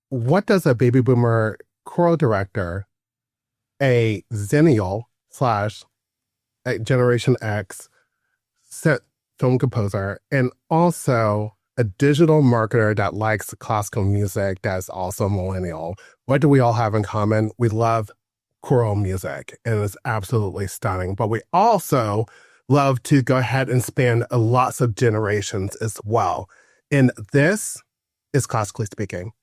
what does a baby boomer choral director, a Zennial slash a Generation X set film composer, and also a digital marketer that likes classical music that's also a millennial, what do we all have in common? We love choral music, and it's absolutely stunning. But we also love to go ahead and span lots of generations as well. And this is Classically Speaking.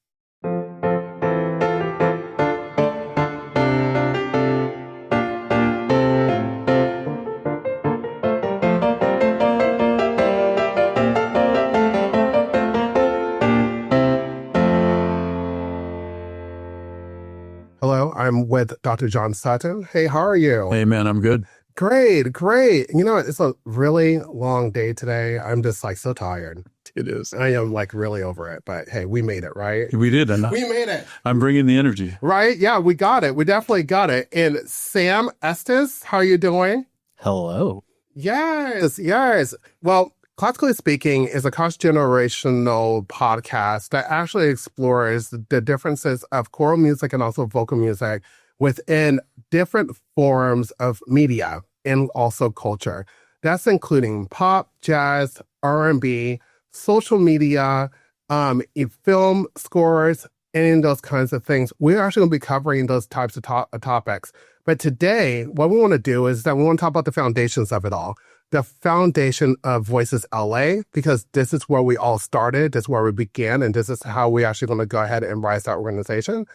Hello, I'm with Dr. John Sutton. Hey, how are you? Hey, man, I'm good. Great, great. You know, it's a really long day today. I'm just so tired. It is. I am really over it, but hey, we made it, right? We did. We made it. I'm bringing the energy. Right? Yeah, we got it. We definitely got it. And Sam Estes, how are you doing? Hello. Yes, yes. Well, Classically Speaking is a cross-generational podcast that actually explores the differences of choral music and also vocal music within different forms of media and also culture. That's including pop, jazz, R&B, social media, film scores, and those kinds of things. We're actually going to be covering those types of topics. But today, what we want to do is that we want to talk about the foundations of it all. The foundation of Voices LA, because this is where we all started, this is where we began, and this is how we're actually going to go ahead and rise that organization.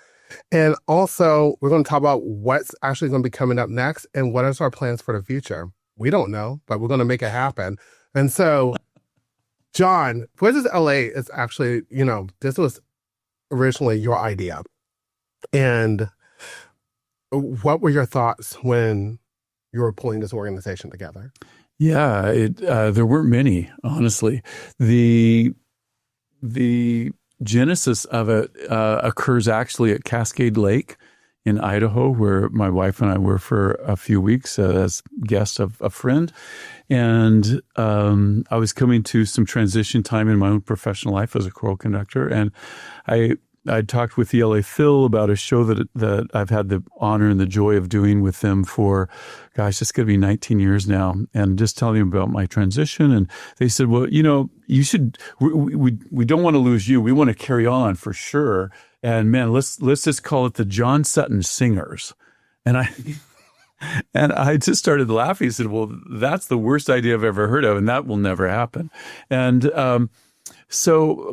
And also, we're going to talk about what's actually going to be coming up next and what is our plans for the future. We don't know, but we're going to make it happen. And so, John, Voices LA is actually, this was originally your idea. And what were your thoughts when you were pulling this organization together? Yeah, there weren't many, honestly. The genesis of it occurs actually at Cascade Lake in Idaho, where my wife and I were for a few weeks as guests of a friend. And I was coming to some transition time in my own professional life as a choral conductor. And I talked with the LA Phil about a show that I've had the honor and the joy of doing with them for, it's going to be 19 years now, and just telling them about my transition. And they said, well, you should, we don't want to lose you. We want to carry on for sure. And man, let's just call it the John Sutton Singers. And I just started laughing. He said, well, that's the worst idea I've ever heard of, and that will never happen. And,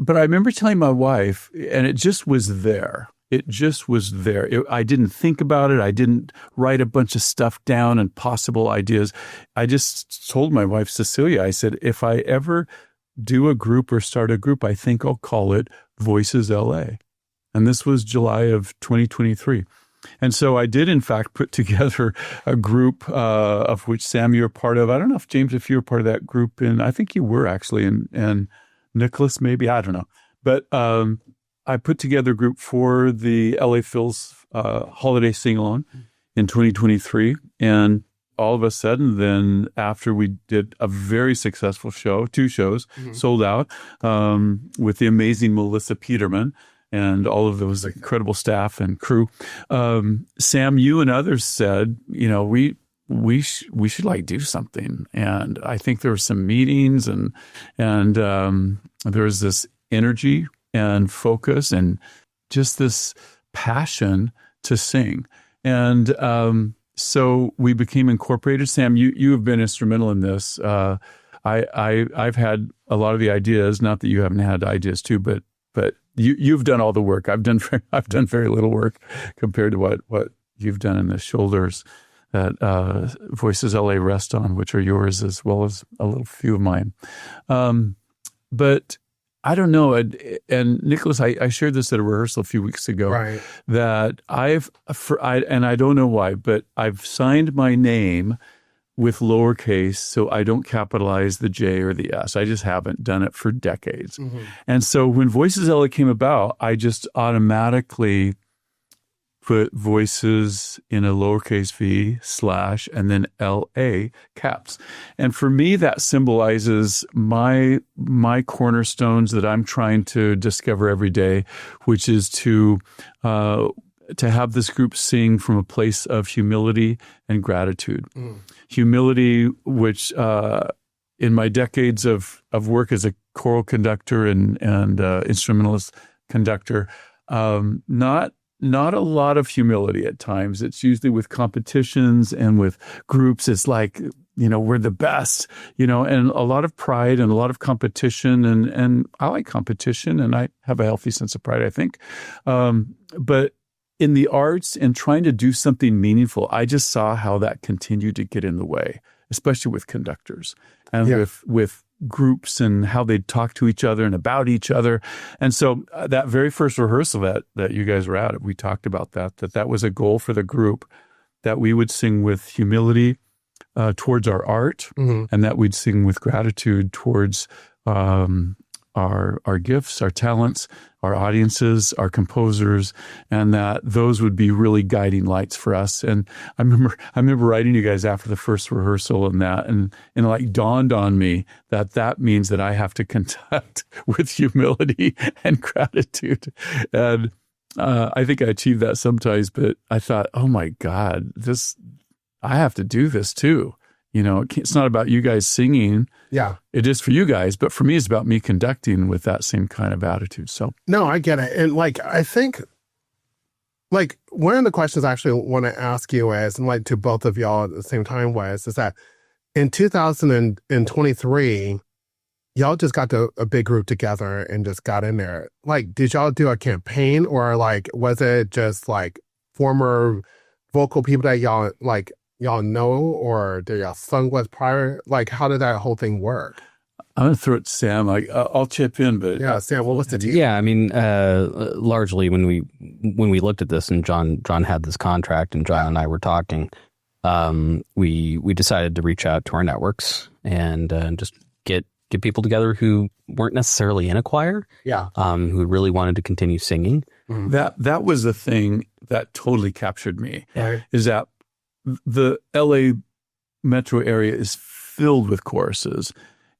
but I remember telling my wife, and it just was there. It just was there. I didn't think about it. I didn't write a bunch of stuff down and possible ideas. I just told my wife, Cecilia, I said, if I ever do a group or start a group, I think I'll call it Voices LA. And this was July of 2023. And so I did, in fact, put together a group of which, Sam, you're part of. I don't know if, James, if you were part of that group. And I think you were actually, and Nicholas, maybe, I don't know. But I put together a group for the LA Phil's holiday sing-along in 2023. And all of a sudden, then after we did a very successful show, 2 shows, sold out, with the amazing Melissa Peterman and all of those incredible staff and crew, Sam, you and others said, we should do something. And I think there were some meetings and there was this energy and focus and just this passion to sing. And so we became incorporated. Sam, you have been instrumental in this. I've had a lot of the ideas, not that you haven't had ideas too, but you've done all the work. I've done very little work compared to what you've done in the shoulders that Voices LA rest on, which are yours as well as a little few of mine. But I don't know. And Nicholas, I shared this at a rehearsal a few weeks ago, right, that and I don't know why, but I've signed my name with lowercase so I don't capitalize the J or the S. I just haven't done it for decades. And so when Voices LA came about, I just automatically put voices in a lowercase v / and then LA caps. And for me, that symbolizes my cornerstones that I'm trying to discover every day, which is to have this group sing from a place of humility and gratitude. Humility, which in my decades of work as a choral conductor and instrumentalist conductor, not a lot of humility at times. It's usually with competitions and with groups. It's like, we're the best, and a lot of pride and a lot of competition. And I like competition, and I have a healthy sense of pride, I think. But in the arts and trying to do something meaningful, I just saw how that continued to get in the way, especially with conductors and with groups and how they'd talk to each other and about each other. And so that very first rehearsal that you guys were at, we talked about that was a goal for the group, that we would sing with humility towards our art, and that we'd sing with gratitude towards our gifts, our talents, our audiences, our composers, and that those would be really guiding lights for us. And I remember writing you guys after the first rehearsal and it like dawned on me that means that I have to conduct with humility and gratitude. And I think I achieved that sometimes, but I thought, oh my God, I have to do this too. It's not about you guys singing. Yeah. It is for you guys, but for me, it's about me conducting with that same kind of attitude. So no, I get it. And I think one of the questions I actually want to ask you is, and to both of y'all at the same time is that in 2023, y'all just got a big group together and just got in there. Did y'all do a campaign, or was it just former vocal people that y'all know, or did y'all sung with prior? How did that whole thing work? I'm going to throw it to Sam. I'll chip in, but yeah, Sam, what was the deal? Yeah, I mean, largely when we looked at this and John had this contract and John and I were talking, we decided to reach out to our networks and just get people together who weren't necessarily in a choir, who really wanted to continue singing. That was the thing that totally captured me. Right. Is that the LA metro area is filled with choruses,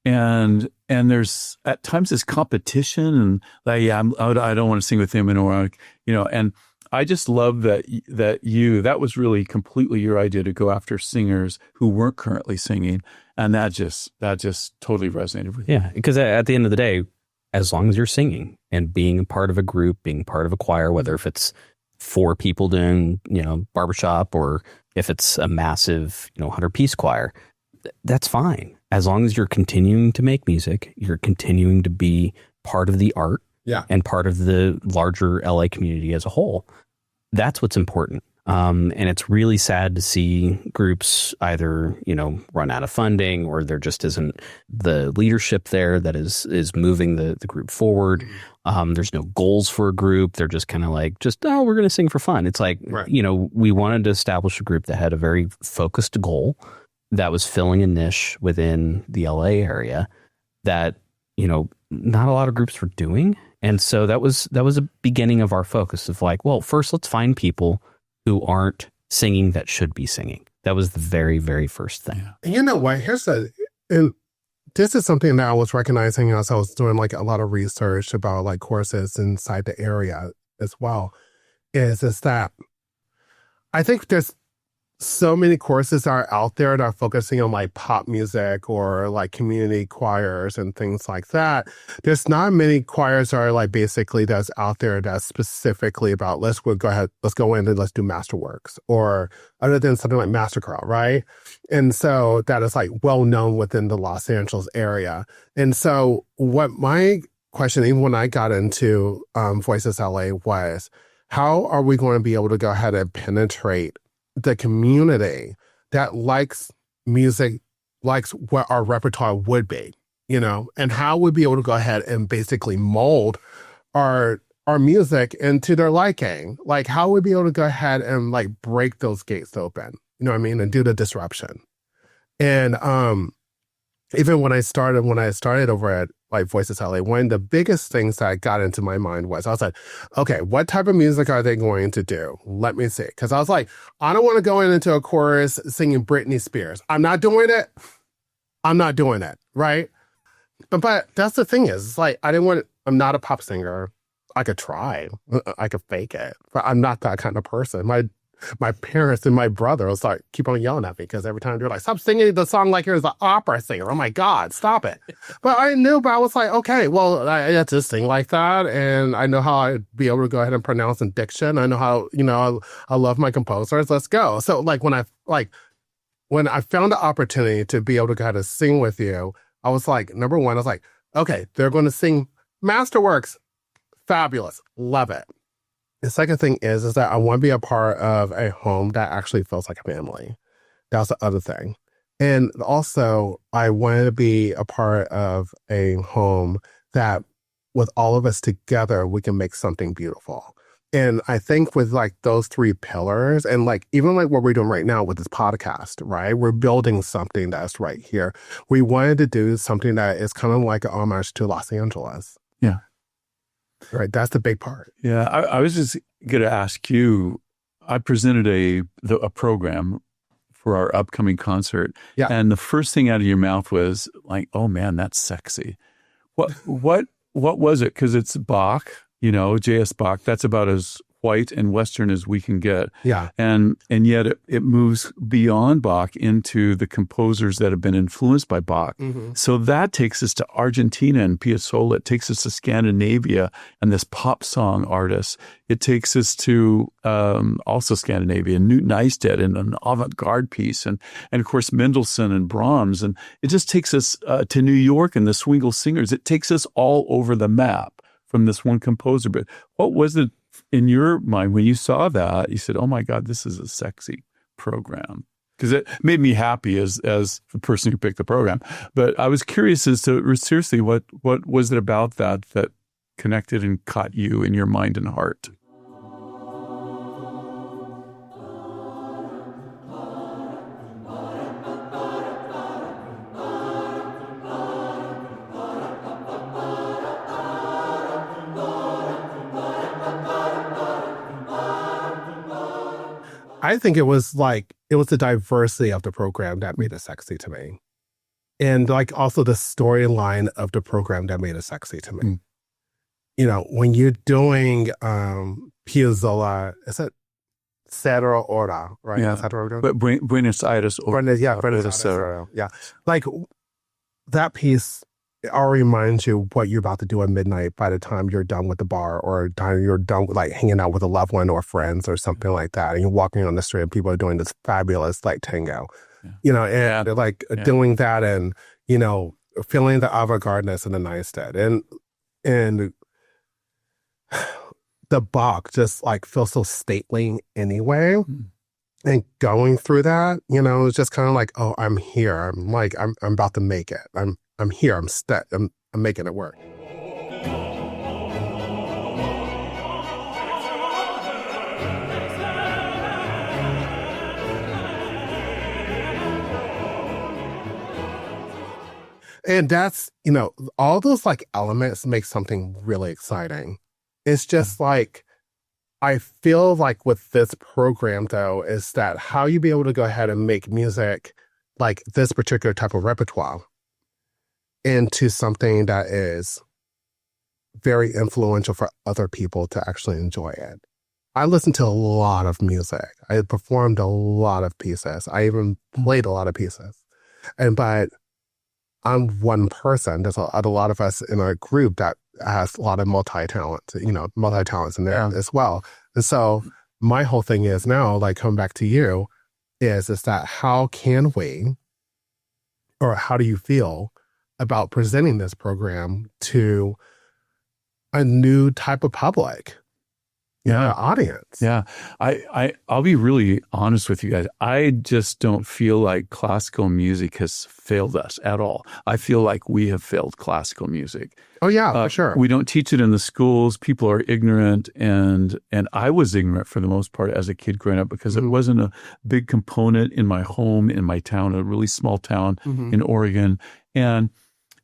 and there's at times this competition, and I don't want to sing with him anymore, and I just love that was really completely your idea to go after singers who weren't currently singing, and that just totally resonated with me. Yeah, because at the end of the day, as long as you're singing and being a part of a group, being part of a choir, whether if it's 4 people doing, barbershop, or if it's a massive, 100-piece choir, that's fine. As long as you're continuing to make music, you're continuing to be part of the art and part of the larger LA community as a whole. That's what's important. And it's really sad to see groups either, run out of funding, or there just isn't the leadership there that is moving the group forward. There's no goals for a group. They're just kind of we're going to sing for fun. It's right. We wanted to establish a group that had a very focused goal that was filling a niche within the LA area that, not a lot of groups were doing. And so that was a beginning of our focus of first let's find people who aren't singing that should be singing. That was the very, very first thing. And you know what? And this is something that I was recognizing as I was doing a lot of research about courses inside the area as well, is that I think there's so many courses that are out there that are focusing on pop music or community choirs and things like that. There's not many choirs that are basically that's out there that's specifically about let's go in and let's do masterworks, or other than something like Master Choral, right? And so that is well known within the Los Angeles area. And so what my question, even when I got into Voices LA, was how are we going to be able to go ahead and penetrate the community that likes music, likes what our repertoire would be, and how we'd be able to go ahead and basically mold our music into their liking. How we'd be able to go ahead and break those gates open, and do the disruption. And even when I started over at like Voices LA, one of the biggest things that got into my mind was I was like, okay, what type of music are they going to do? Let me see. Because I was like, I don't want to go into a chorus singing Britney Spears. I'm not doing it. Right? But that's the thing is, it's like, I'm not a pop singer. I could try. I could fake it. But I'm not that kind of person. My parents and my brother was like, keep on yelling at me because every time they're like, stop singing the song like you're an opera singer. Oh my God, stop it. But I was like, okay, well, I had to sing like that. And I know how I'd be able to go ahead and pronounce in diction. I know how, I love my composers. Let's go. So like when I found the opportunity to be able to go ahead and sing with you, I was like, number one, I was like, okay, they're going to sing Masterworks. Fabulous. Love it. The second thing is that I want to be a part of a home that actually feels like a family. That's the other thing. And also, I want to be a part of a home that with all of us together, we can make something beautiful. And I think with like those three pillars and like even like what we're doing right now with this podcast, right? We're building something that's right here. We wanted to do something that is kind of like an homage to Los Angeles. Yeah. Right. That's the big part. Yeah. I was just going to ask you, I presented a program for our upcoming concert. Yeah. And the first thing out of your mouth was like, oh man, that's sexy. What was it? Because it's Bach, J.S. Bach. That's about as white and Western as we can get. Yeah. And yet it moves beyond Bach into the composers that have been influenced by Bach. Mm-hmm. So that takes us to Argentina and Piazzolla. It takes us to Scandinavia and this pop song artist. It takes us to also Scandinavia, Newton Eistedt and an avant-garde piece. And of course, Mendelssohn and Brahms. And it just takes us to New York and the Swingle Singers. It takes us all over the map from this one composer. But what was it in your mind when you saw that? You said, oh my God, this is a sexy program. Because it made me happy as the person who picked the program. But I was curious as to seriously, what was it about that connected and caught you in your mind and heart? I think it was the diversity of the program that made it sexy to me. And like also the storyline of the program that made it sexy to me. When you're doing Piazzolla, is it Cero Ora, right? Yeah. Is that what we're doing? But Buenos Aires. Buenos Aires. Yeah. Like that piece, it already reminds you what you're about to do at midnight by the time you're done with the bar or you're done with like hanging out with a loved one or friends or something like that. And you're walking on the street and people are doing this fabulous like tango, and they're like doing that and, feeling the avant-gardeness and the Neistat. And the Bach just like feels so stately anyway. Mm. And going through that, it's just kind of like, oh, I'm here. I'm about to make it. I'm here. I'm making it work. And that's, all those like elements make something really exciting. It's just like, I feel like with this program though, is that how you be able to go ahead and make music like this particular type of repertoire into something that is very influential for other people to actually enjoy it. I listened to a lot of music. I performed a lot of pieces. I even played a lot of pieces. But I'm one person. There's a lot of us in our group that has a lot of multi-talents in there as well. And so my whole thing is now, like coming back to you, is that how can we, or how do you feel about presenting this program to a new type of public? Yeah, audience. Yeah. I'll be really honest with you guys. I just don't feel like classical music has failed us at all. I feel like we have failed classical music. Oh yeah, for sure. We don't teach it in the schools. People are ignorant, and I was ignorant for the most part as a kid growing up because it wasn't a big component in my home, in my town, a really small town in Oregon. And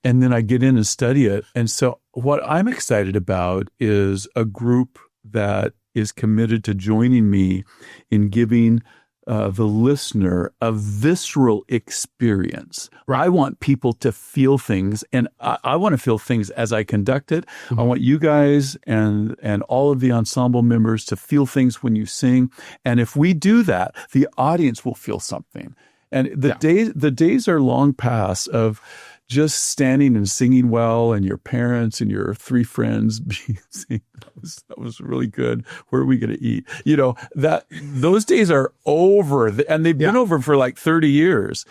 then I get in and study it. And so what I'm excited about is a group that is committed to joining me in giving the listener a visceral experience. I want people to feel things, and I want to feel things as I conduct it. I want you guys and all of the ensemble members to feel things when you sing. And if we do that, the audience will feel something. And the days are long past of just standing and singing well, and your parents and your three friends saying, that was really good. Where are we going to eat? Those days are over, and they've been over for like 30 years.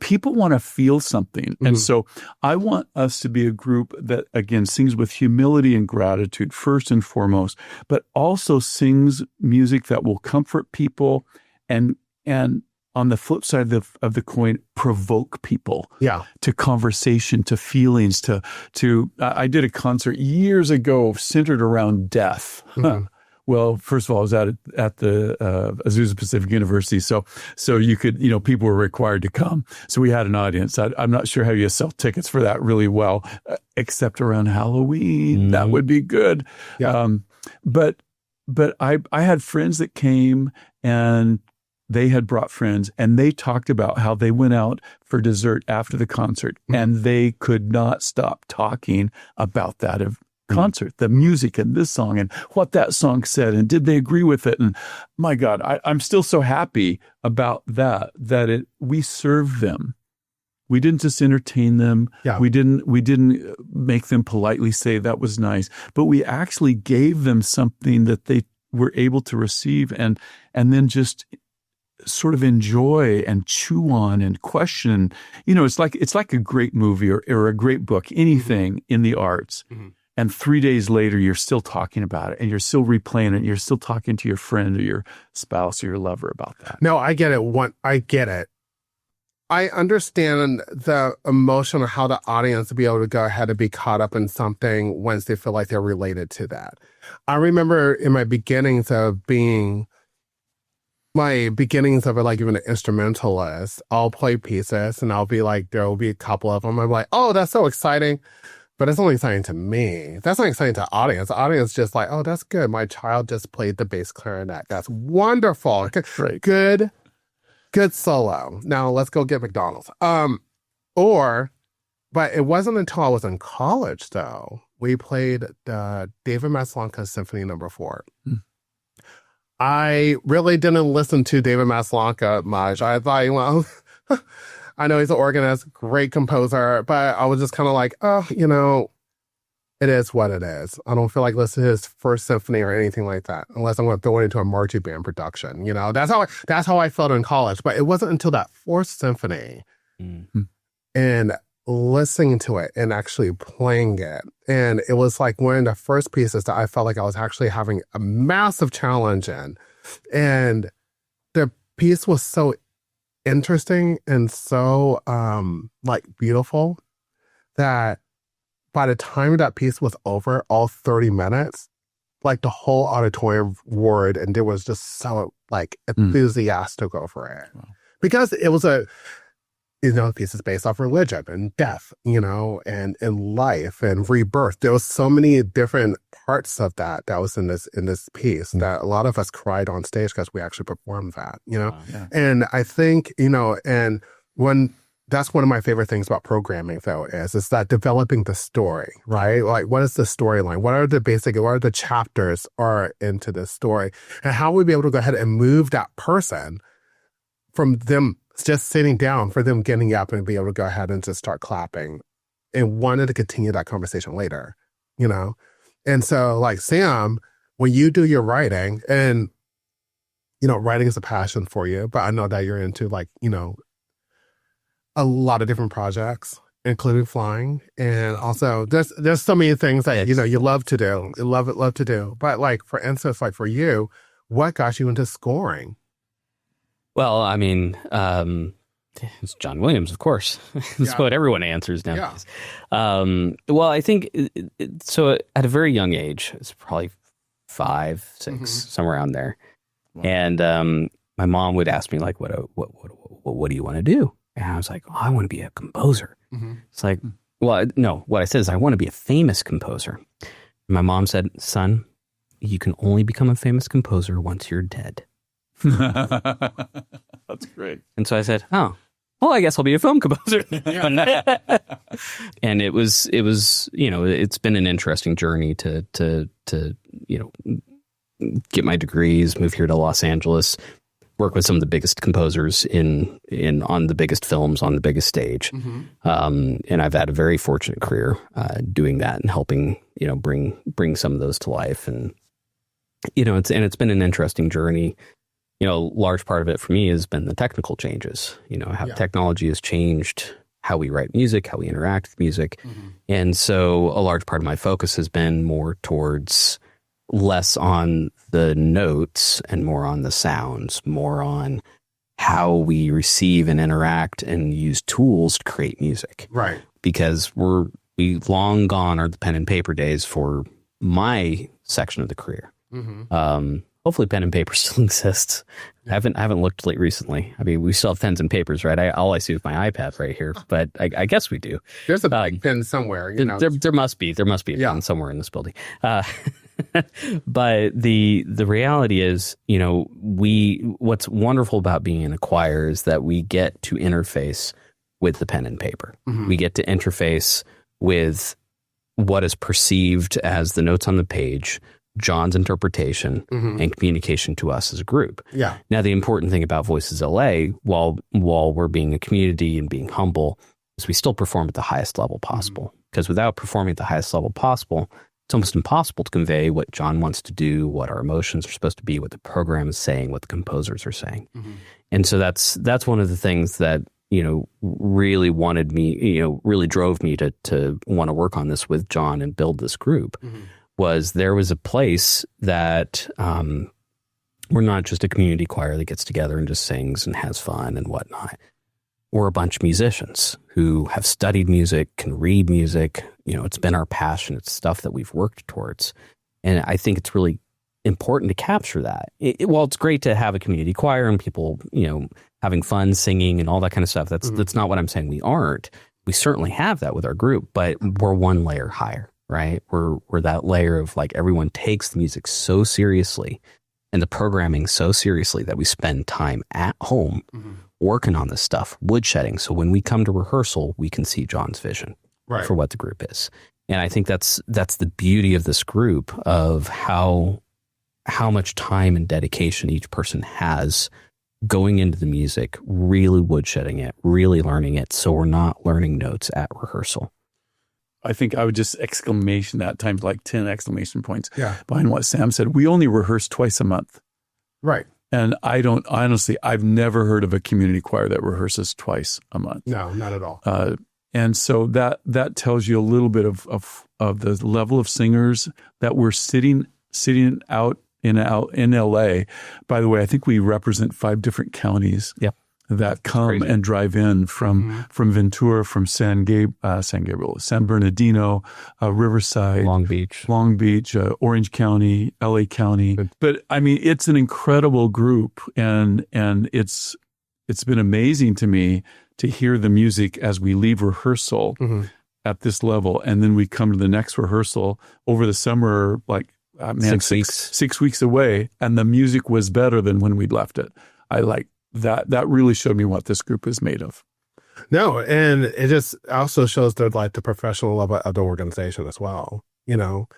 People want to feel something. And so I want us to be a group that, again, sings with humility and gratitude first and foremost, but also sings music that will comfort people and on the flip side of the coin, provoke people to conversation, to feelings, to. I did a concert years ago centered around death. Well, first of all, I was at the Azusa Pacific University, so you could, people were required to come, so we had an audience. I'm not sure how you sell tickets for that really well, except around Halloween. That would be good. But I had friends that came, and they had brought friends, and they talked about how they went out for dessert after the concert, and they could not stop talking about that concert, the music and this song and what that song said, and did they agree with it? And my God, I'm still so happy about that we served them. We didn't just entertain them. We didn't make them politely say that was nice, but we actually gave them something that they were able to receive and then just sort of enjoy and chew on and question. It's like a great movie or a great book, anything in the arts. And 3 days later, you're still talking about it, and you're still replaying it, and you're still talking to your friend or your spouse or your lover about that. No, I get it. I get it. I understand the emotion of how the audience will be able to go ahead and be caught up in something once they feel like they're related to that. I remember in my beginnings of like even an instrumentalist, I'll play pieces and I'll be like, there will be a couple of them. I'm like, oh, that's so exciting. But it's only exciting to me. That's not exciting to the audience. The audience just like, oh, that's good. My child just played the bass clarinet. That's wonderful. Right. Good solo. Now let's go get McDonald's. But it wasn't until I was in college though. We played the David Maslanka's Symphony No. 4. I really didn't listen to David Maslanka much. I thought, well, I know he's an organist, great composer, but I was just kind of like, it is what it is. I don't feel like listening to his first symphony or anything like that, unless I'm going to throw it into a marching band production. That's how I felt in college. But it wasn't until that fourth symphony and listening to it and actually playing it. And it was like one of the first pieces that I felt like I was actually having a massive challenge in. And the piece was so interesting and so beautiful that by the time that piece was over, all 30 minutes, like the whole auditorium roared, and there was just so enthusiastic over it. Wow. Because it was a piece is based off religion and death, and life and rebirth. There was so many different parts of that was in this piece that a lot of us cried on stage because we actually performed that, Wow. Yeah. And I think, and that's one of my favorite things about programming though is that developing the story, right? Like what is the storyline? What are the chapters are into this story? And how will we be able to go ahead and move that person from them just sitting down for them getting up and be able to go ahead and just start clapping and wanted to continue that conversation later, And so like Sam, when you do your writing and, writing is a passion for you, but I know that you're into a lot of different projects including flying. And also there's so many things that, you love to do. You love to do. But like, for instance, like for you, what got you into scoring? Well, I mean, it's John Williams, of course. That's what everyone answers nowadays. Well, I think, so at a very young age, it's probably 5, 6, somewhere around there. Wow. And my mom would ask me, like, what do you want to do? And I was like, I want to be a composer. It's like, well, no, what I said is I want to be a famous composer. And my mom said, son, you can only become a famous composer once you're dead. That's great. And so I said, well, I guess I'll be a film composer. And it was, it's been an interesting journey to get my degrees, move here to Los Angeles, work with some of the biggest composers on the biggest films, on the biggest stage. And I've had a very fortunate career doing that and helping, bring some of those to life. And, it's been an interesting journey. A large part of it for me has been the technical changes, how technology has changed how we write music, how we interact with music. And so a large part of my focus has been more towards less on the notes and more on the sounds, more on how we receive and interact and use tools to create music. Right. Because we long gone are the pen and paper days for my section of the career. Hopefully pen and paper still exists. I haven't looked late recently. I mean, we still have pens and papers, right? All I see is my iPad right here, but I guess we do. There's a pen somewhere. There must be a pen somewhere in this building. But the reality is, what's wonderful about being in a choir is that we get to interface with the pen and paper. We get to interface with what is perceived as the notes on the page, John's interpretation, and communication to us as a group. Yeah. Now, the important thing about Voices LA, while we're being a community and being humble, is we still perform at the highest level possible. Because without performing at the highest level possible, it's almost impossible to convey what John wants to do, what our emotions are supposed to be, what the program is saying, what the composers are saying. And so that's one of the things that, really wanted me, really drove me to want to work on this with John and build this group. Was there was a place that we're not just a community choir that gets together and just sings and has fun and whatnot. We're a bunch of musicians who have studied music, can read music. It's been our passion. It's stuff that we've worked towards. And I think it's really important to capture that. While it's great to have a community choir and people, having fun singing and all that kind of stuff, that's not what I'm saying we aren't. We certainly have that with our group, but we're one layer higher. Right? We're that layer of like everyone takes the music so seriously and the programming so seriously that we spend time at home working on this stuff, woodshedding. So when we come to rehearsal, we can see John's vision for what the group is. And I think that's the beauty of this group of how much time and dedication each person has going into the music, really woodshedding it, really learning it. So we're not learning notes at rehearsal. I think I would just exclamation that times like 10 exclamation points behind what Sam said. We only rehearse twice a month. Right. And I've never heard of a community choir that rehearses twice a month. No, not at all. And so that tells you a little bit of the level of singers that we're sitting out in LA. By the way, I think we represent 5 different counties. Yep. That come and drive in from Ventura, from San Gabriel, San Bernardino, Riverside, Long Beach, Orange County, LA County. But I mean, it's an incredible group, and it's been amazing to me to hear the music as we leave rehearsal at this level, and then we come to the next rehearsal over the summer, like 6 weeks away, and the music was better than when we'd left it. I like. That really showed me what this group is made of. No, and it just also shows the professional level of the organization as well.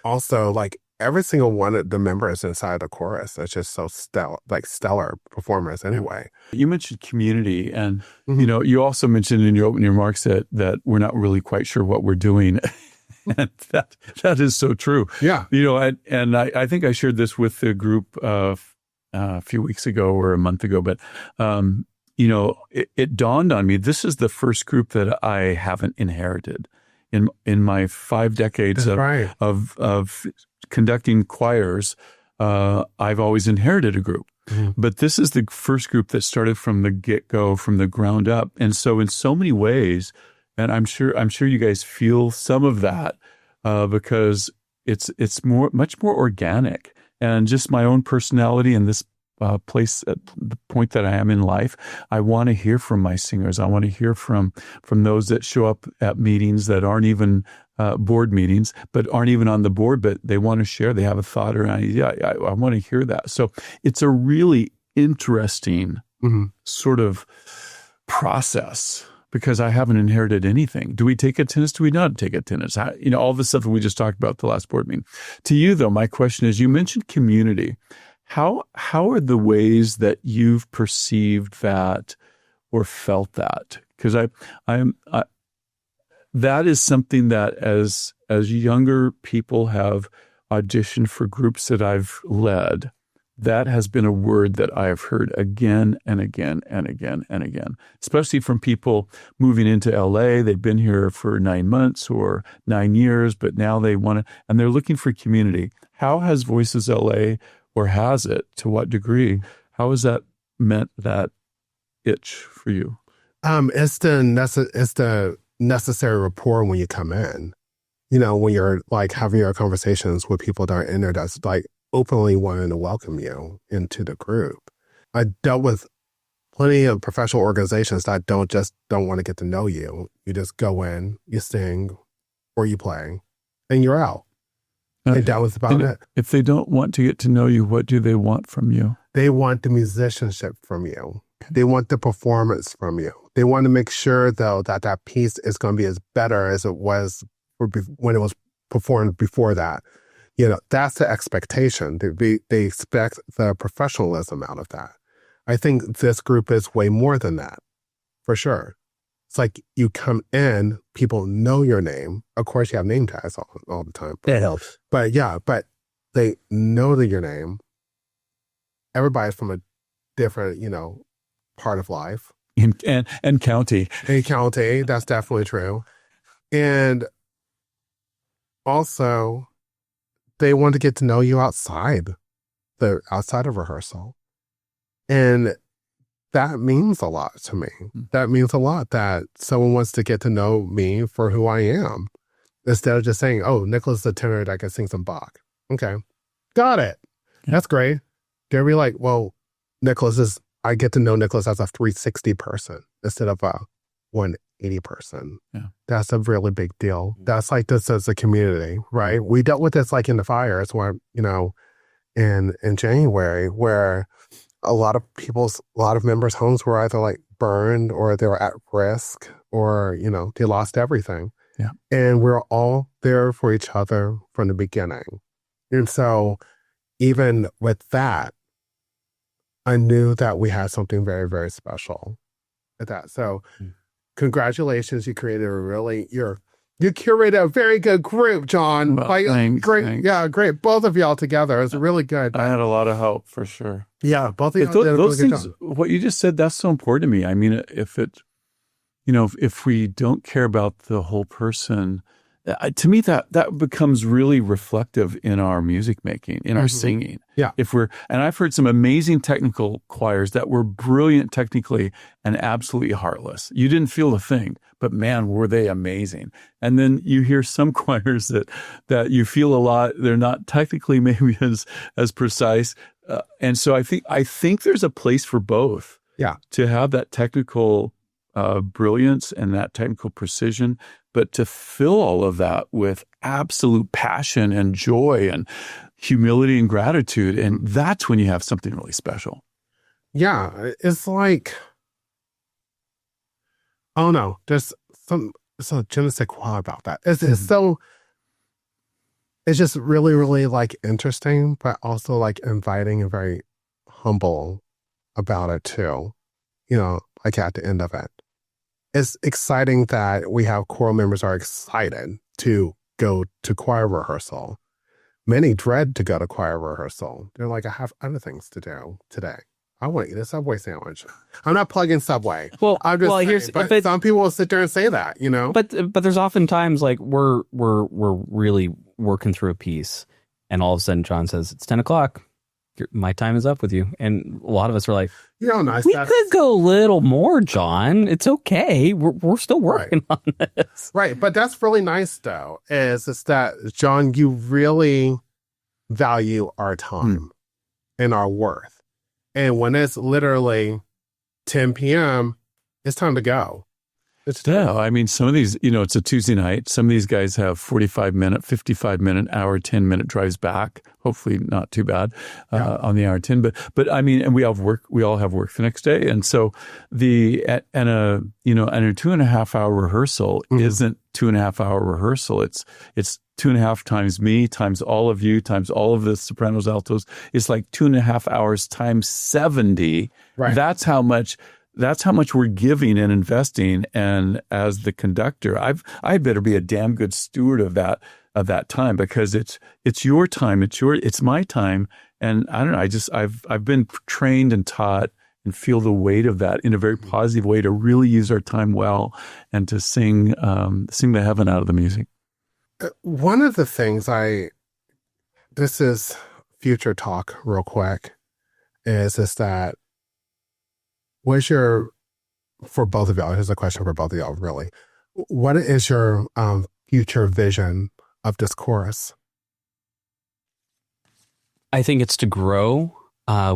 Also like every single one of the members inside the chorus is just so stellar performers anyway. You mentioned community, and you also mentioned in your opening remarks that we're not really quite sure what we're doing. And that is so true. Yeah. And I think I shared this with the group a few weeks ago or a month ago, but it dawned on me, this is the first group that I haven't inherited in my 5 decades of conducting choirs. I've always inherited a group, but this is the first group that started from the get-go, from the ground up. And so in so many ways, and I'm sure you guys feel some of that, because it's much more organic, and just my own personality in this place at the point that I am in life. I want to hear from my singers. I want to hear from those that show up at meetings that aren't even board meetings, but aren't even on the board, but they want to share. They have a thought or an idea. I want to hear that. So it's a really interesting sort of process, because I haven't inherited anything. Do we take attendance? Do we not take attendance? All the stuff that we just talked about the last board meeting. To you, though, my question is, you mentioned community. How are the ways that you've perceived that or felt that? Because that is something that as younger people have auditioned for groups that I've led, that has been a word that I have heard again and again and again and again, especially from people moving into LA. They've been here for 9 months or 9 years, but now they want to, and they're looking for community. How has Voices LA, or has it, to what degree, how has that meant that itch for you? It's the necessary rapport when you come in. When you're like having your conversations with people that are in there, that's like openly wanting to welcome you into the group. I dealt with plenty of professional organizations that don't want to get to know you. You just go in, you sing, or you play, and you're out. And that was about it. If they don't want to get to know you, what do they want from you? They want the musicianship from you. They want the performance from you. They want to make sure, though, that piece is going to be as better as it was when it was performed before that. That's the expectation. They expect the professionalism out of that. I think this group is way more than that, for sure. It's like you come in, people know your name. Of course, you have name tags all the time. That helps. But they know your name. Everybody's from a different, part of life. And county. A county, that's definitely true. And also, they want to get to know you outside of rehearsal. And that means a lot to me. That means a lot that someone wants to get to know me for who I am, instead of just saying, oh, Nicholas is a tenor that can sing some Bach. Okay, got it. That's great. They'll be like, well, I get to know Nicholas as a 360 person instead of a 180 person. Yeah. That's a really big deal. That's like this as a community, right? We dealt with this like in the fires where, in January, where a lot of members' homes were either like burned or they were at risk or, they lost everything. Yeah. And we're all there for each other from the beginning. And so even with that, I knew that we had something very, very special at that. So congratulations. You created you curated a very good group, John. Well, thanks, great. Thanks. Yeah, great. Both of y'all together. It was really good. I had a lot of help for sure. Yeah, both of y'all did a those really good things, job. what you just said, that's so important to me. I mean, if we don't care about the whole person, to me, that becomes really reflective in our music making, in our singing. Yeah. And I've heard some amazing technical choirs that were brilliant technically and absolutely heartless. You didn't feel a thing, but man, were they amazing. And then you hear some choirs that you feel a lot. They're not technically maybe as precise. And so I think there's a place for both. Yeah. To have that technical brilliance and that technical precision, but to fill all of that with absolute passion and joy and humility and gratitude. And that's when you have something really special. Yeah. It's like, oh no, there's some je ne sais quoi about that. It's just really, really like interesting, but also like inviting and very humble about it too. Like at the end of it. It's exciting that we have choral members are excited to go to choir rehearsal. Many dread to go to choir rehearsal. They're like, I have other things to do today. I want to eat a Subway sandwich. I'm not plugging Subway. Well, I'm just saying, here's but some people will sit there and say that, you know. But there's often times like we're really working through a piece, and all of a sudden John says it's 10:00. My time is up with you, and a lot of us are like, nice. We could go a little more, John. It's okay. We're still working on this. Right, but that's really nice, though. Is that John? You really value our time and our worth. And when it's literally 10 p.m., it's time to go. I mean, some of these, it's a Tuesday night. Some of these guys have 45-minute, 55-minute, hour, 10-minute drives back. Hopefully not too bad on the hour 10. But I mean, and we all have work the next day. And so a 2.5-hour rehearsal isn't 2.5-hour rehearsal. It's 2.5 times me, times all of you, times all of the sopranos, altos. It's like 2.5 hours times 70. Right. That's how much we're giving and investing. And as the conductor, I better be a damn good steward of that time, because it's your time. It's my time. And I don't know, I've been trained and taught and feel the weight of that in a very positive way, to really use our time well and to sing the heaven out of the music. One of the things this is future talk real quick, is that for both of y'all, here's a question for both of y'all, really. What is your future vision of this chorus? I think it's to grow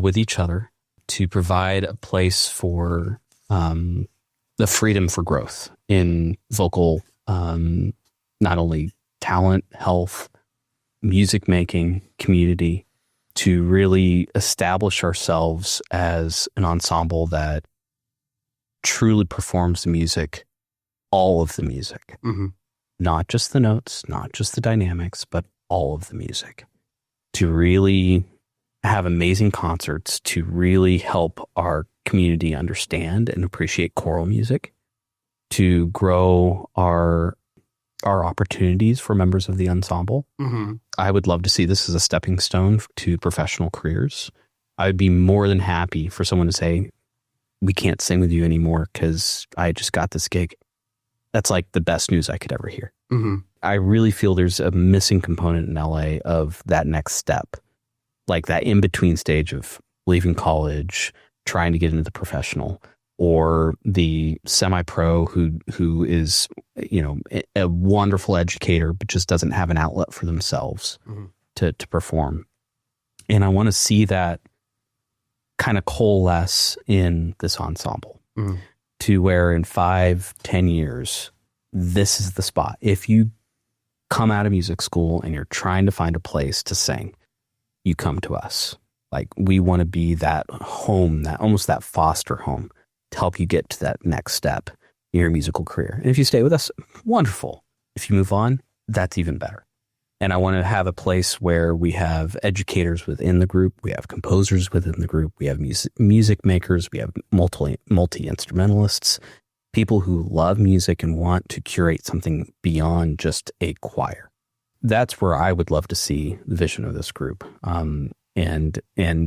with each other, to provide a place for the freedom for growth in vocal, not only talent, health, music making, community, to really establish ourselves as an ensemble that truly performs the music, all of the music, not just the notes, not just the dynamics, but all of the music, to really have amazing concerts, to really help our community understand and appreciate choral music, to grow our opportunities for members of the ensemble. I would love to see this as a stepping stone to professional careers. I would be more than happy for someone to say, we can't sing with you anymore because I just got this gig. That's like the best news I could ever hear. I really feel there's a missing component in LA of that next step, like that in-between stage of leaving college, trying to get into the professional, or the semi-pro who is, a wonderful educator, but just doesn't have an outlet for themselves to perform. And I want to see that kind of coalesce in this ensemble to where in 5-10 years, this is the spot. If you come out of music school and you're trying to find a place to sing, you come to us. Like, we want to be that home, that almost that foster home, to help you get to that next step in your musical career. And if you stay with us, wonderful. If you move on, that's even better. And I want to have a place where we have educators within the group, we have composers within the group, we have music makers, we have multi-instrumentalists, people who love music and want to curate something beyond just a choir. That's where I would love to see the vision of this group, and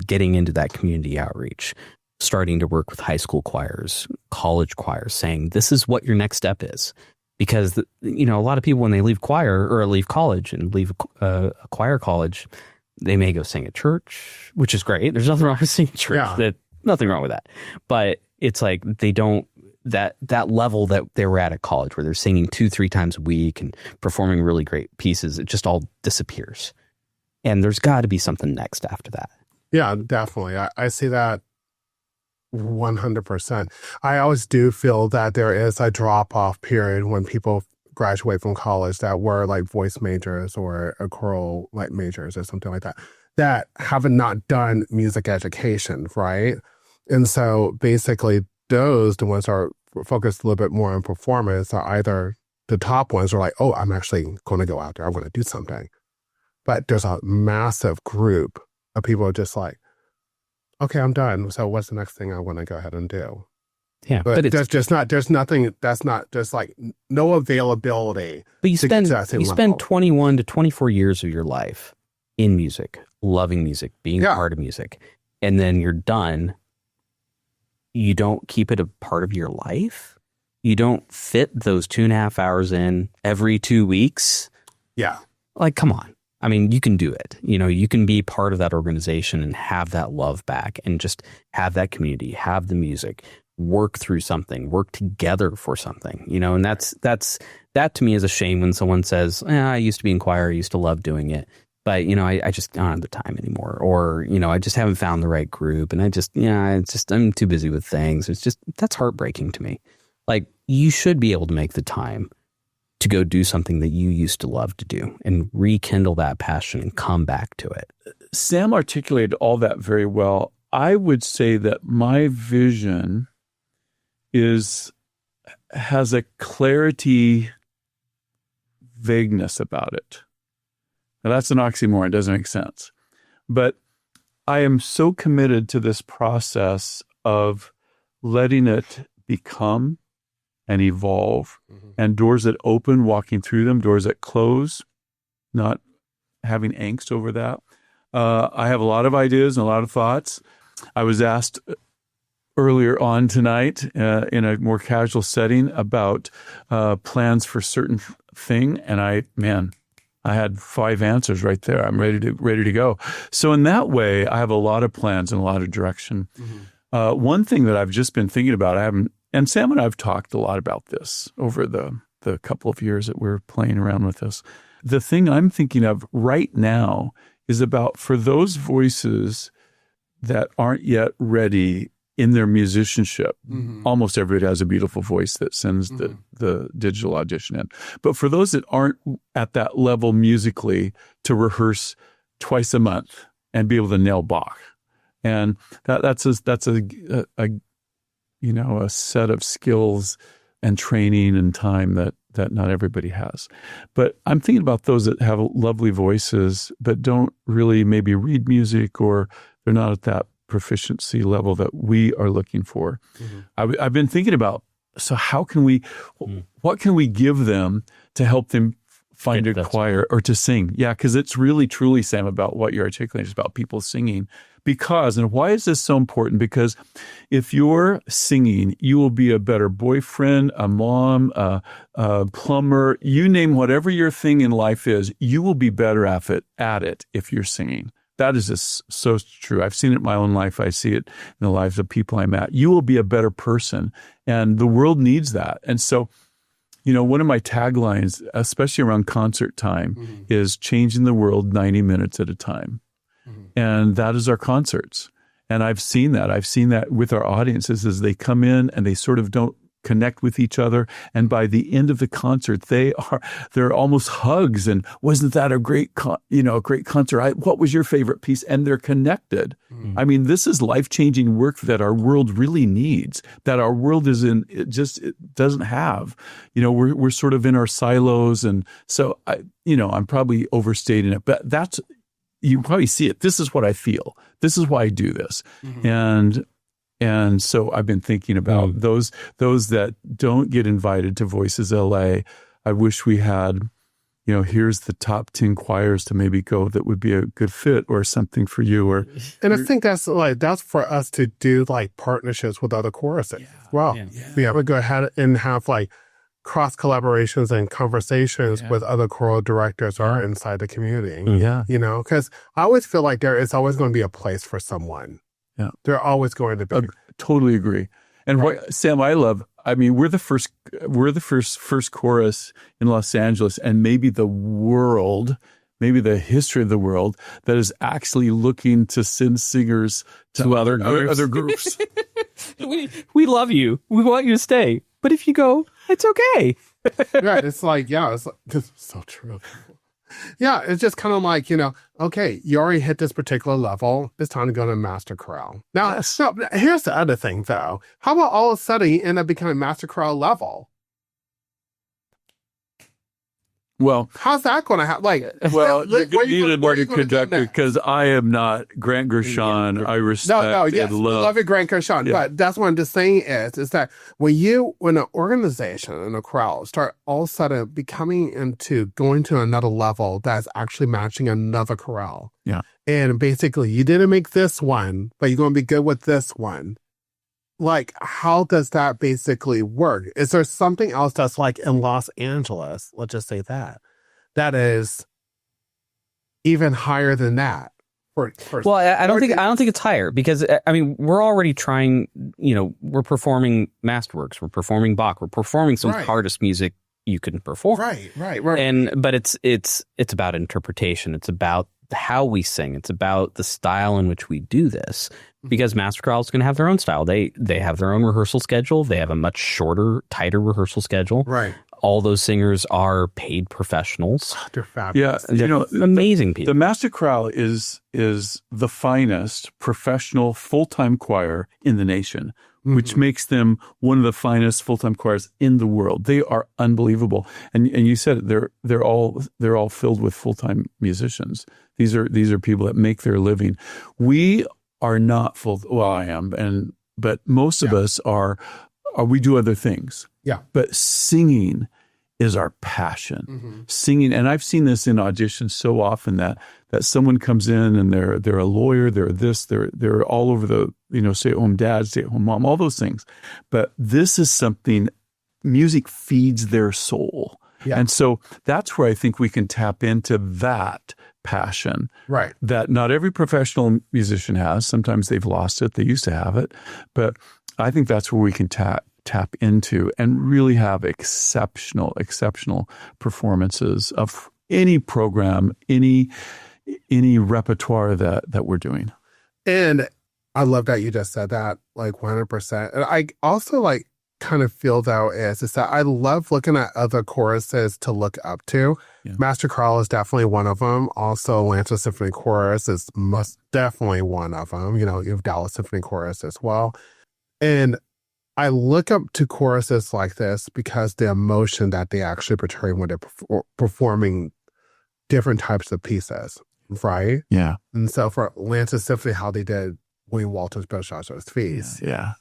getting into that community outreach, starting to work with high school choirs, college choirs, saying this is what your next step is. Because, a lot of people, when they leave choir or leave college and leave a choir college, they may go sing at church, which is great. There's nothing wrong with singing at church. Nothing wrong with that. But it's like they don't, that level that they were at college, where they're singing 2-3 times a week and performing really great pieces, it just all disappears. And there's got to be something next after that. Yeah, definitely. I see that 100%. I always do feel that there is a drop-off period when people graduate from college that were like voice majors or a choral like majors or something like that have not done music education, right? And so basically the ones that are focused a little bit more on performance are either the top ones are like, oh, I'm actually going to go out there, I'm going to do something. But there's a massive group of people just like, okay, I'm done. So what's the next thing I want to go ahead and do? Yeah, but there's nothing, that's not just like no availability. But you spend 21 to 24 years of your life in music, loving music, being part of music. And then you're done you don't keep it a part of your life. You don't fit those 2.5 hours in every 2 weeks. Yeah. Like, come on. I mean, you can do it. You can be part of that organization and have that love back and just have that community, have the music, work through something, work together for something, and that to me is a shame when someone says, I used to be in choir, I used to love doing it, but, I just don't have the time anymore. Or, I just haven't found the right group. And I'm too busy with things. That's heartbreaking to me. Like, you should be able to make the time to go do something that you used to love to do and rekindle that passion and come back to it. Sam articulated all that very well. I would say that my vision has a clarity, vagueness about it. Now, that's an oxymoron. It doesn't make sense. But I am so committed to this process of letting it become and evolve, and doors that open, walking through them, doors that close, not having angst over that. I have a lot of ideas and a lot of thoughts. I was asked earlier on tonight in a more casual setting about plans for certain thing, and I had 5 answers right there. I'm ready to go. So in that way, I have a lot of plans and a lot of direction. One thing that I've just been thinking about, and Sam and I have talked a lot about this over the couple of years that we're playing around with this. The thing I'm thinking of right now is about, for those voices that aren't yet ready in their musicianship. Almost everybody has a beautiful voice that sends the digital audition in. But for those that aren't at that level musically, to rehearse twice a month and be able to nail Bach. And that's a set of skills and training and time that not everybody has. But I'm thinking about those that have lovely voices but don't really maybe read music, or they're not at that proficiency level that we are looking for. I've been thinking about, so what can we give them to help them find a choir or to sing? Yeah, because it's really, truly, Sam, about what you're articulating. It's about people singing. And why is this so important? Because if you're singing, you will be a better boyfriend, a mom, a plumber, you name whatever your thing in life is, you will be better at it if you're singing. That is just so true. I've seen it in my own life. I see it in the lives of people I'm at. You will be a better person, and the world needs that. And so, one of my taglines, especially around concert time, is changing the world 90 minutes at a time. And that is our concerts. And I've seen that. I've seen that with our audiences as they come in and they sort of don't connect with each other. And by the end of the concert, they're almost hugs. And wasn't that a great concert? What was your favorite piece? And they're connected. I mean, this is life-changing work that our world really needs, that our world it doesn't have. We're sort of in our silos. And so I'm probably overstating it, but you probably see it. This is what I feel. This is why I do this. And so I've been thinking about those that don't get invited to Voices LA. I wish we had, here's the top 10 choirs to maybe go that would be a good fit or something for you. And I think that's for us to do partnerships with other choruses as well. We have to go ahead and have cross collaborations and conversations with other choral directors who are inside the community. Because I always feel like there is always going to be a place for someone. Yeah, they're always going to be. Totally agree. And Sam, we're the first chorus in Los Angeles, and maybe the history of the world, that is actually looking to send singers to other groups. We love you. We want you to stay. But if you go, it's okay. Right. It's it's so true. Yeah, it's just kind of okay, you already hit this particular level. It's time to go to Master Chorale. Now, so here's the other thing, though. How about all of a sudden you end up becoming Master Chorale level? Well, how's that going to happen? You need a market conductor, because I am not Grant Gershon. I respect and love your Grant Gershon. Yeah. But that's what I'm just saying is that when an organization and a chorale start all of a sudden going to another level that's actually matching another chorale. Yeah. And basically you didn't make this one, but you're going to be good with this one. like, how does that basically work? Is there something else that's like in Los Angeles, let's just say that is even higher than that? Well, I don't think it's higher, because I mean, we're already trying, we're performing masterworks, we're performing Bach, we're performing some of the hardest music you can perform. Right. But it's about interpretation. It's about how we sing. It's about the style in which we do this, because master chorale is going to have their own style. They have their own rehearsal schedule. They have a much shorter, tighter rehearsal schedule. Right. All those singers are paid professionals. They're fabulous. Yeah, they're amazing people. The master chorale is the finest professional full-time choir in the nation, which makes them one of the finest full-time choirs in the world. They are unbelievable. And you said it, they're all filled with full-time musicians. These are people that make their living. We are not well, I am, but most of us are we do other things. Yeah. But singing is our passion. Singing, and I've seen this in auditions so often that someone comes in and they're a lawyer, they're all over the stay-at-home dad, stay-at-home mom, all those things. But this is something, music feeds their soul. Yeah. And so that's where I think we can tap into that passion. Right. That not every professional musician has. Sometimes they've lost it. They used to have it. But I think that's where we can tap into and really have exceptional performances of any program, any repertoire that we're doing. And I love that you just said that, like 100%. And I also like kind of feel though is that I love looking at other choruses to look up to. Yeah. Master Choral is definitely one of them. Also, Atlanta Symphony Chorus is most definitely one of them. You have Dallas Symphony Chorus as well. And I look up to choruses like this because the emotion that they actually portray when they're performing different types of pieces, right? Yeah. And so for Atlanta Symphony, how they did William Walton's Belshazzar's Feast. Yeah.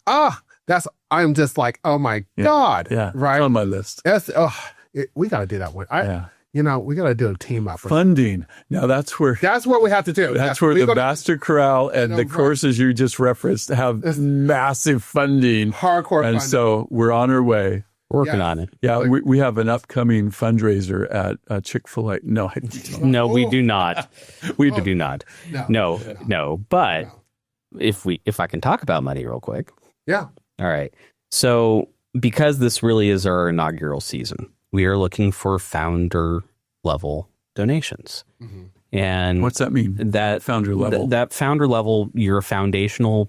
I'm just like, oh my God. Yeah. Right. It's on my list. We got to do that one. We got to do a team up. Funding. Now that's what we have to do. That's where the master chorale and the courses you just referenced have massive funding. Hardcore funding. And so we're on our way. Working on it. Yeah, we have an upcoming fundraiser at Chick-fil-A. No, we do not. We do not. No. But if I can talk about money real quick. Yeah. All right. So because this really is our inaugural season, we are looking for founder level donations. Mm-hmm. And what's that mean? That founder level. That founder level, you're a foundational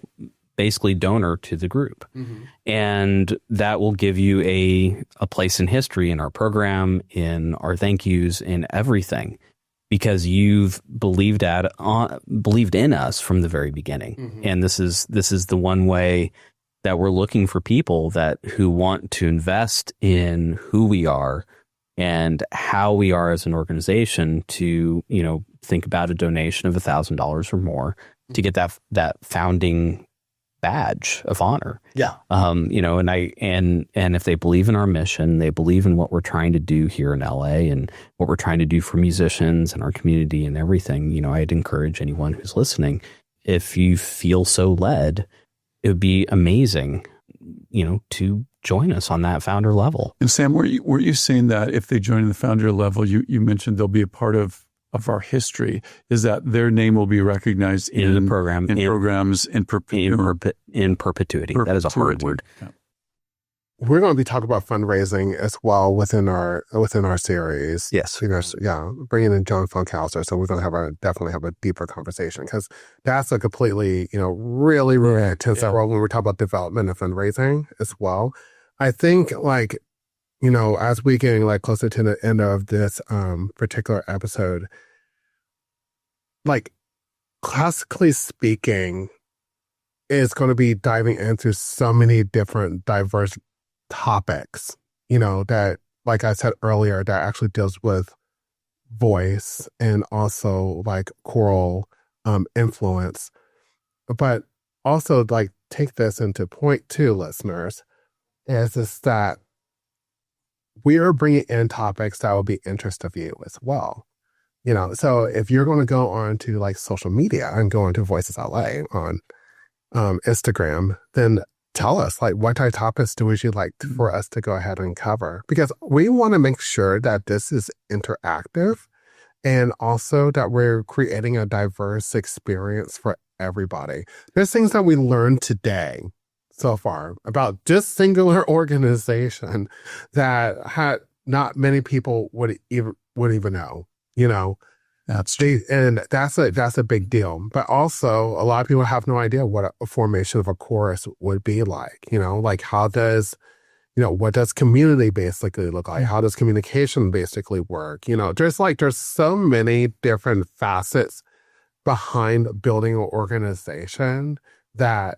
basically donor to the group. Mm-hmm. And that will give you a place in history in our program, in our thank yous, in everything, because you've believed in us from the very beginning. Mm-hmm. And this is the one way that we're looking for people who want to invest in who we are and how we are as an organization to, think about a donation of $1,000 or more to get that founding badge of honor. Yeah. And if they believe in our mission, they believe in what we're trying to do here in LA and what we're trying to do for musicians and our community and everything, I'd encourage anyone who's listening, if you feel so led, it would be amazing, to join us on that founder level. And Sam, were you saying that if they join the founder level, you mentioned they'll be a part of our history, is that their name will be recognized in the program, in programs in perpetuity. That is a hard word. Yeah. We're going to be talking about fundraising as well within our series. Yes. Bringing in John Funkhauser. So we're going to definitely have a deeper conversation, because that's a completely, really, really intense role when we're talking about development and fundraising as well. I think as we getting closer to the end of this particular episode, classically speaking, is going to be diving into so many different diverse topics, that, like I said earlier, that actually deals with voice and also choral influence. But also take this into point too, listeners, is that we are bringing in topics that will be interest of you as well. So if you're going to go on to social media and go into Voices LA on Instagram, then tell us, like, what type of topics would you like for us to go ahead and cover? Because we want to make sure that this is interactive and also that we're creating a diverse experience for everybody. There's things that we learned today so far about just singular organization that not many people would even know, you know. That's true. And that's a big deal. But also, a lot of people have no idea what a formation of a chorus would be like. You know, like what does community basically look like? How does communication basically work? You know, there's so many different facets behind building an organization that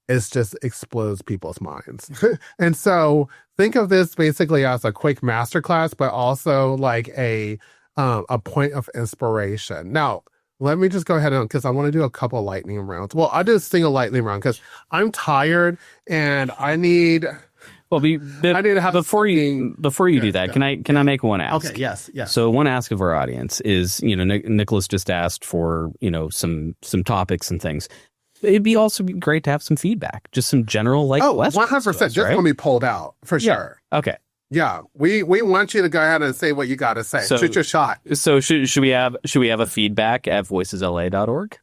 it just explodes people's minds. And so think of this basically as a quick masterclass, but also like a point of inspiration. Now, let me just go ahead because I want to do a couple lightning rounds. Well, I'll just sing a lightning round because I'm tired and I need. Well, I need to have before you do that. Yeah. Can I make one ask? Okay. Yes. So one ask of our audience is, Nicholas just asked for some topics and things. It'd be also great to have some feedback, just some general questions. 100%. Just want to be pulled out for sure. Okay. Yeah, we want you to go ahead and say what you got to say. Shoot your shot. So should we have a feedback at voicesla.org?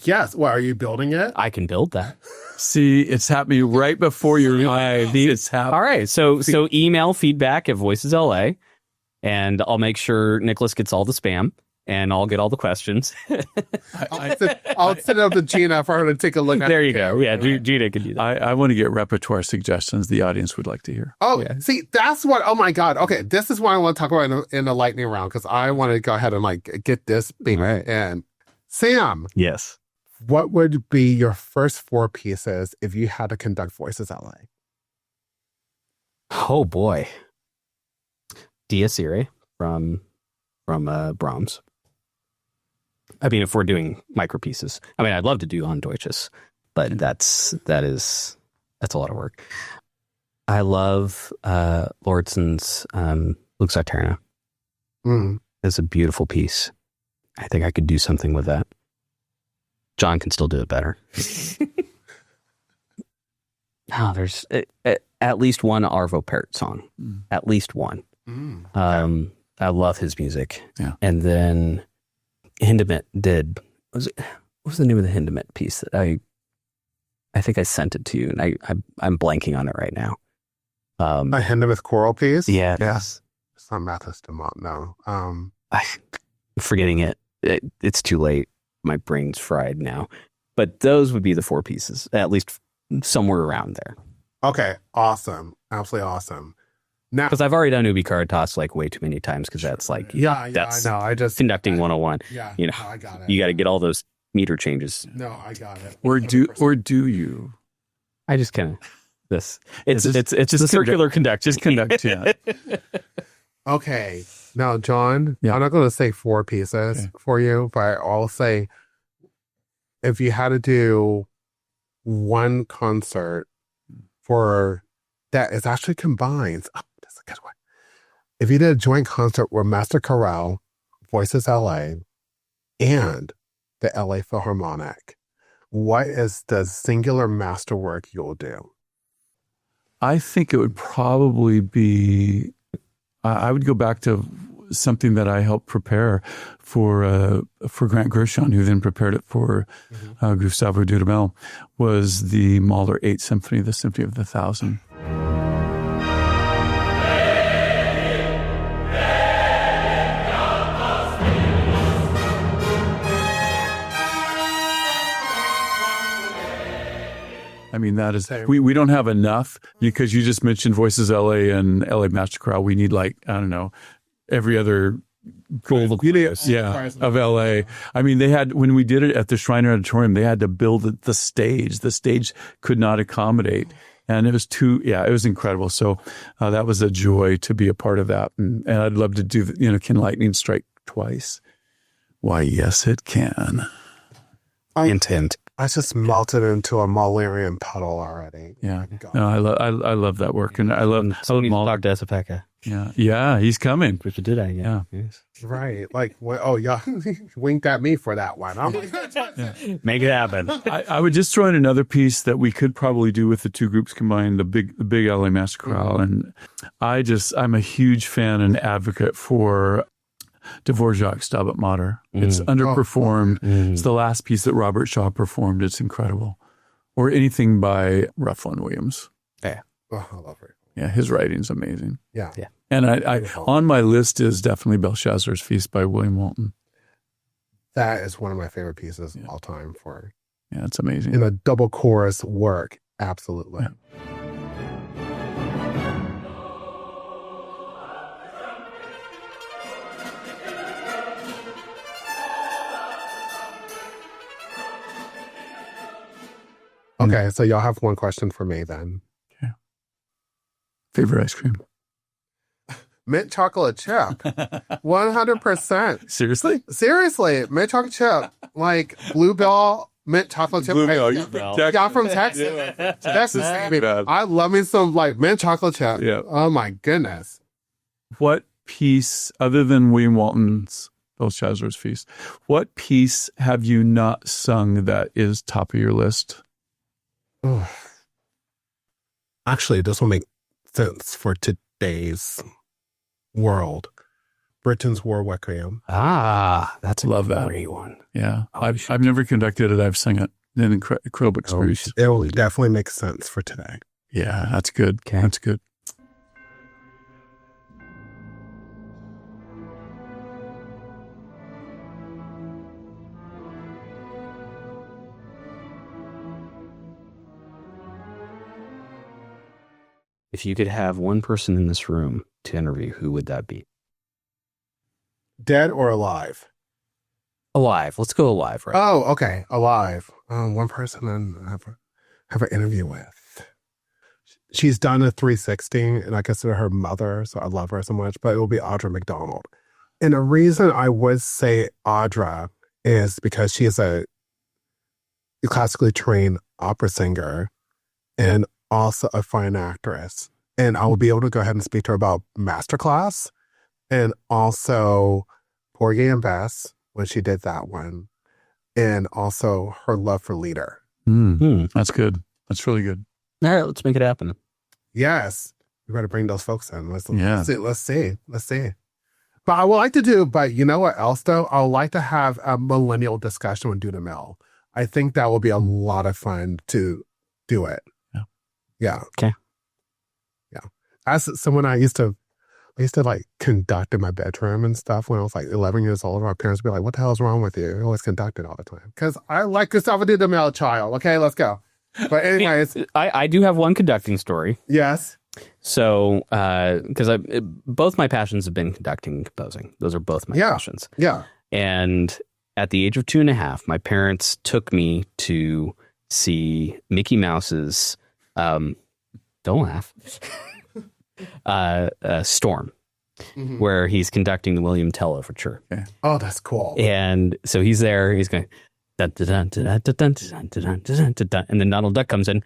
Yes. Well, are you building it? I can build that. See, it's happening right before your eyes. It's happening. All right. So email feedback at voicesla, and I'll make sure Nicholas gets all the spam. And I'll get all the questions. I'll send it up to Gina for her to take a look at it. There you go. Yeah, Gina can do that. I want to get repertoire suggestions the audience would like to hear. Oh, yeah. See, that's what, oh my God. Okay, this is what I want to talk about in the lightning round because I want to go ahead and get this beat in. Sam. Yes. What would be your first 4 pieces if you had to conduct Voices LA? Oh boy. Dies Irae from Brahms. I mean, if we're doing micro pieces, I mean, I'd love to do On Deutsches, but that's a lot of work. I love Lauritsen's Lux Aeterna. It's a beautiful piece. I think I could do something with that. John can still do it better. There's at least one Arvo Pärt song. At least one. I love his music. Yeah. And then Hindemith did. What was the name of the Hindemith piece that I think I sent it to you, and I'm blanking on it right now. A Hindemith choral piece? Yeah. Yes. It's not Mathis de Mont, no. I'm forgetting it. It's too late. My brain's fried now. But those would be the 4 pieces, at least somewhere around there. Okay. Awesome. Absolutely awesome. Now, because I've already done Ubi Caritas way too many times because that's that's I know. I just conducting 101. Yeah, I got it. You got to get all those meter changes. No, I got it. Or do you? I just kind of it's just circular conduct. Just conduct. Yeah. Okay. Now, John, Yeah. I'm not going to say 4 pieces for you, but I'll say if you had to do one concert for that is actually combines. Oh, that's a good one. If you did a joint concert with Master Choral, Voices LA, and the LA Philharmonic, what is the singular masterwork you'll do? I think it would probably be. I would go back to something that I helped prepare for Grant Gershon, who then prepared it for Gustavo Dudamel, was the Mahler 8th Symphony, the Symphony of the Thousand. I mean, that is, we don't have enough because you just mentioned Voices LA and LA Master Chorale. We need every other goal of LA. I mean, they had, when we did it at the Shriner Auditorium, they had to build the stage. The stage could not accommodate. And it was it was incredible. So that was a joy to be a part of that. And I'd love to do, can lightning strike twice? Why, yes, it can. Intent. I just melted into a Mullerian puddle already. Yeah. My God. No, I love that work. And I love Talk to Esapeka. Yeah, he's coming. Which did I? Yeah. Yes. Right. Like, oh, yeah. Winked at me for that one. I'm like, Make it happen. I would just throw in another piece that we could probably do with the two groups combined, the big LA Master Chorale. And I'm a huge fan and advocate for Dvorak's Stabat Mater. It's underperformed. It's the last piece that Robert Shaw performed. It's incredible. Or anything by Rufflin Williams. I love it. Yeah, his writing's amazing. Yeah. And I on my list is definitely Belshazzar's Feast by William Walton. That is one of my favorite pieces of all time for. Yeah, it's amazing. In a double chorus work. Absolutely. Yeah. Okay, so y'all have one question for me then. Okay. Favorite ice cream? Mint chocolate chip. 100%. Seriously? Mint chocolate chip. Like Bluebell mint chocolate chip. Y'all from Texas. Texas. I love me some like mint chocolate chip. Yeah. Oh my goodness. What piece, other than William Walton's Belshazzar's Feast, what piece have you not sung that is top of your list? Oh. Actually, this will make sense for today's world. Britain's War Requiem. That's a Love that. great one. Yeah. I've never conducted it. I've sung it. An incredible experience. It will definitely make sense for today. Yeah, that's good. Okay. That's good. If you could have one person in this room to interview, who would that be? Dead or alive? Alive. Let's go alive, right? Oh, okay. Alive. One person I have an interview with. She's done a 360 and I consider her mother, so I love her so much, but it will be Audra McDonald. And the reason I would say Audra is because she is a classically trained opera singer and also a fine actress. And I will be able to go ahead and speak to her about Masterclass and also Porgy and Bess when she did that one. And also her love for Leader. That's good. That's really good. All right, let's make it happen. Yes. We better bring those folks in. Let's see. But I would like to do, but you know what else though? I would like to have a millennial discussion with Duna Mill. I think that will be a lot of fun to do it. Yeah. Okay. Yeah. As someone I used to like conduct in my bedroom and stuff when I was like 11 years old. Our parents would be like, what the hell's wrong with you? You always conducted all the time. Because I like Gustavo Dudamel, child. Okay, let's go. But anyways. I do have one conducting story. Yes. So, because both my passions have been conducting and composing. Those are both my passions. Yeah. And at the age of 2.5, my parents took me to see Mickey Mouse's, don't laugh, Storm, where he's conducting the William Tell Overture. Okay. Oh, that's cool. And so he's there, he's going, dun, dun, dun, dun, dun, dun, dun, dun, dun, dun, dun, dun, and then Donald Duck comes in,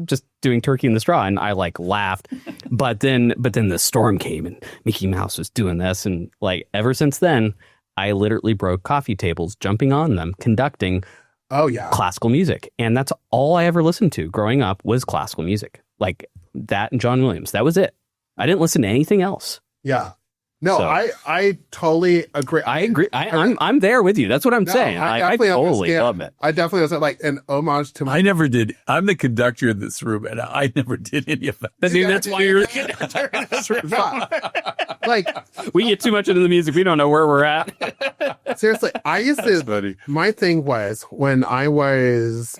just doing Turkey in the Straw, and I like laughed. But then the storm came, and Mickey Mouse was doing this, and like ever since then, I literally broke coffee tables, jumping on them, conducting. Oh yeah, classical music, and that's all I ever listened to growing up was classical music, like that and John Williams. That was it. I didn't listen to anything else. Yeah. No, so, I totally agree. I agree. I'm there with you. That's what I'm saying. I totally love it. I definitely was like an homage to. I never did. I'm the conductor in this room, and I never did any of that. That's why you're the conductor in this room. Like we get too much into the music, we don't know where we're at. Seriously, I used to. Funny. My thing was when I was,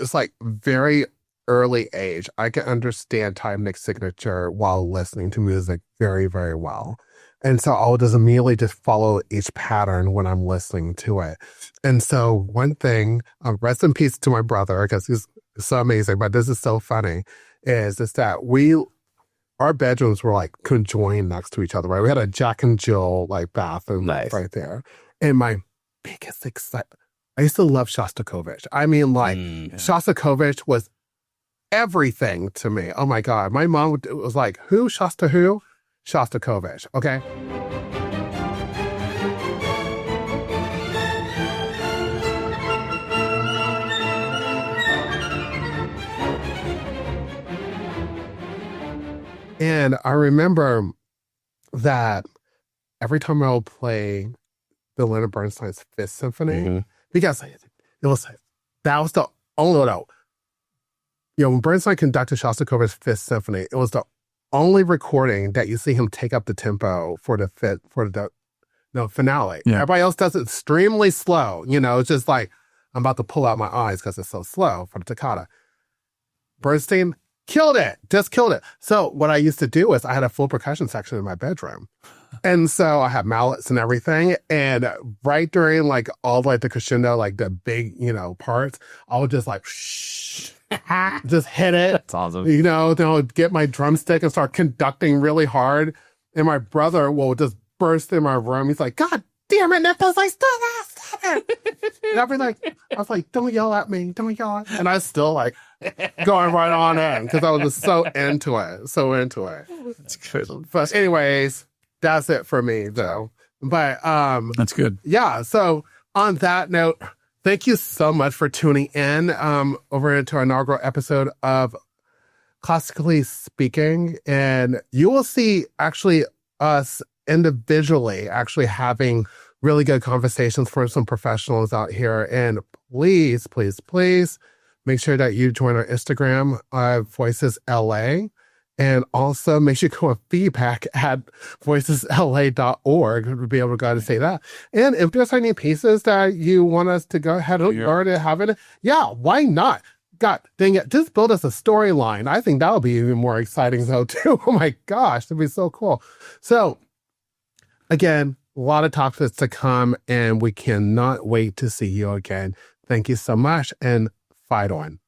it's like very early age. I can understand time mix signature while listening to music very, very well. And so I'll just immediately just follow each pattern when I'm listening to it. And so one thing, rest in peace to my brother, because he's so amazing, but this is so funny, is that our bedrooms were like conjoined next to each other, right? We had a Jack and Jill like bathroom right there. And my biggest excitement. I used to love Shostakovich. I mean, like, Shostakovich was everything to me. Oh my God. My mom was like, who? Shasta who? Shostakovich. Okay. And I remember that every time I would play the Leonard Bernstein's Fifth Symphony, because it was, that was the only note. You know, when Bernstein conducted Shostakovich's Fifth Symphony, it was the only recording that you see him take up the tempo for the finale. Yeah. Everybody else does it extremely slow. You know, it's just like, I'm about to pull out my eyes because it's so slow for the toccata. Bernstein killed it, just killed it. So what I used to do is I had a full percussion section in my bedroom. And so I had mallets and everything. And right during like all like the crescendo, like the big, you know, parts, I would just like, just hit it. That's awesome. You know, then I would get my drumstick and start conducting really hard. And my brother will just burst in my room. He's like, God damn it, Nicholas, I still got stop it. And I'd be like, I was like, don't yell at me. Don't yell at me. And I was still like going right on in because I was just so into it. So into it. That's good. But anyways, that's it for me though. But that's good. Yeah. So on that note, thank you so much for tuning in over into our inaugural episode of Classically Speaking. And you will see actually us individually actually having really good conversations for some professionals out here. And please, please, please make sure that you join our Instagram, Voices LA. And also make sure you go on feedback at voicesla.org to be able to go ahead and say that. And if there's any pieces that you want us to go ahead and already have it, yeah, why not? God dang it, just build us a storyline. I think that'll be even more exciting though too. Oh my gosh, that'd be so cool. So again, a lot of topics to come and we cannot wait to see you again. Thank you so much and fight on.